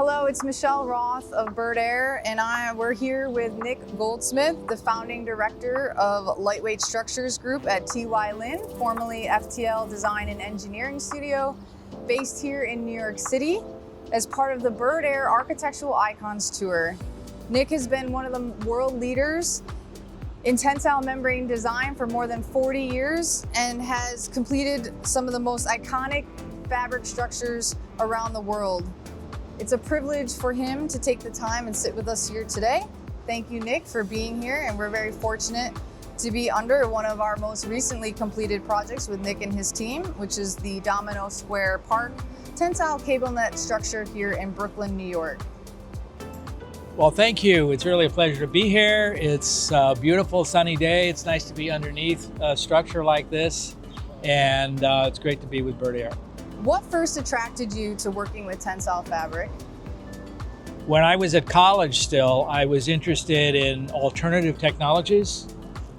Hello, it's Michelle Roth of Birdair, and we're here with Nic Goldsmith, the founding director of Lightweight Structures Group at TY Lin, formerly FTL Design and Engineering Studio, based here in New York City, as part of the Birdair Architectural Icons Tour. Nic has been one of the world leaders in tensile membrane design for more than 40 years and has completed some of the most iconic fabric structures around the world. It's a privilege for him to take the time and sit with us here today. Thank you, Nic, for being here, and we're very fortunate to be under one of our most recently completed projects with Nic and his team, which is the Domino Square Park tensile cable net structure here in Brooklyn, New York. Well, thank you. It's really a pleasure to be here. It's a beautiful sunny day. It's nice to be underneath a structure like this, and it's great to be with Birdair. What first attracted you to working with tensile fabric? When I was at college still, I was interested in alternative technologies,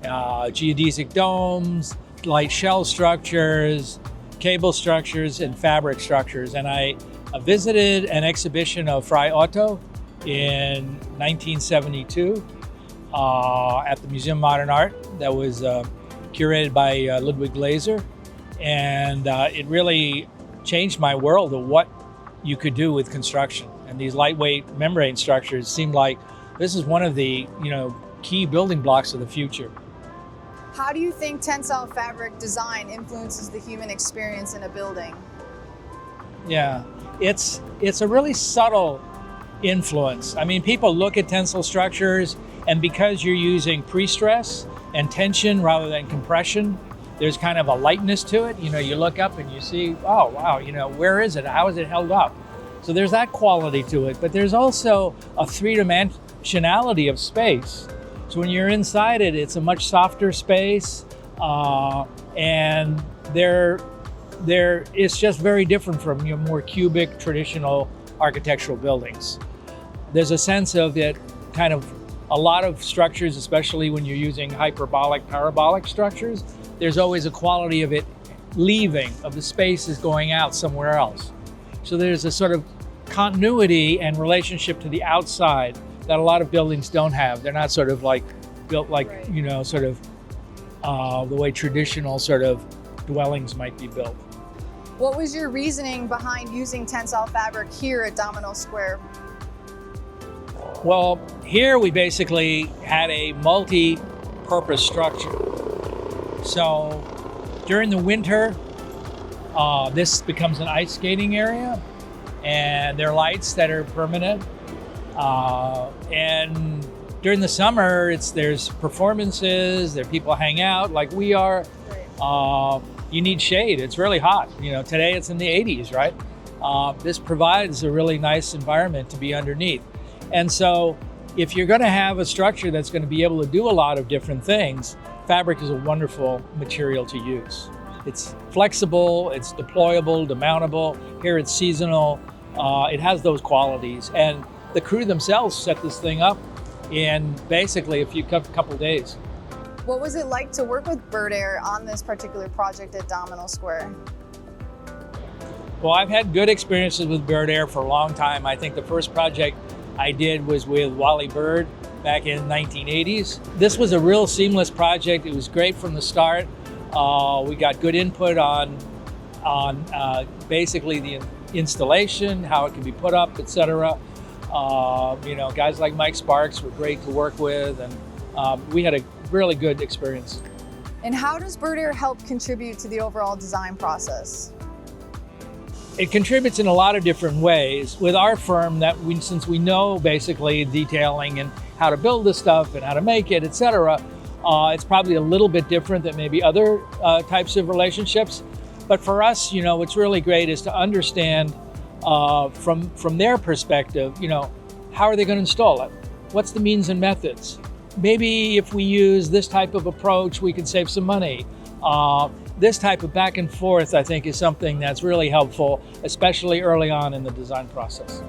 geodesic domes, light shell structures, cable structures, and fabric structures. And I visited an exhibition of Frei Otto in 1972 at the Museum of Modern Art that was curated by Ludwig Glaser. And it really changed my world of what you could do with construction. And these lightweight membrane structures seemed like this is one of the key building blocks of the future. How do you think tensile fabric design influences the human experience in a building? Yeah, it's a really subtle influence. I mean, people look at tensile structures, and because you're using pre-stress and tension rather than compression, there's kind of a lightness to it. You look up and you see, oh, wow, where is it? How is it held up? So there's that quality to it, but there's also a three-dimensionality of space. So when you're inside it, it's a much softer space, and it's just very different from your more cubic, traditional architectural buildings. There's a sense of that kind of a lot of structures, especially when you're using hyperbolic, parabolic structures, there's always a quality of it leaving, of the space is going out somewhere else. So there's a sort of continuity and relationship to the outside that a lot of buildings don't have. They're not sort of like built like, Right. Sort of the way traditional sort of dwellings might be built. What was your reasoning behind using tensile fabric here at Domino Square? Well, here we basically had a multi-purpose structure. So during the winter, this becomes an ice skating area, and there are lights that are permanent. And during the summer, there's performances, there people hang out like we are. Right. You need shade. It's really hot. Today it's in the 80s, right? This provides a really nice environment to be underneath. And so if you're going to have a structure that's going to be able to do a lot of different things, fabric is a wonderful material to use. It's flexible, it's deployable, demountable. Here it's seasonal. It has those qualities. And the crew themselves set this thing up in basically a couple days. What was it like to work with Birdair on this particular project at Domino Square? Well, I've had good experiences with Birdair for a long time. I think the first project I did was with Wally Bird back in the 1980s. This was a real seamless project. It was great from the start. We got good input on basically the installation, how it can be put up, etc. Guys like Mike Sparks were great to work with, and we had a really good experience. And how does Birdair help contribute to the overall design process? It contributes in a lot of different ways. With our firm, since we know basically detailing and how to build this stuff and how to make it, etc., it's probably a little bit different than maybe other types of relationships. But for us, what's really great is to understand from their perspective, how are they going to install it? What's the means and methods? Maybe if we use this type of approach, we can save some money. This type of back and forth, I think, is something that's really helpful, especially early on in the design process.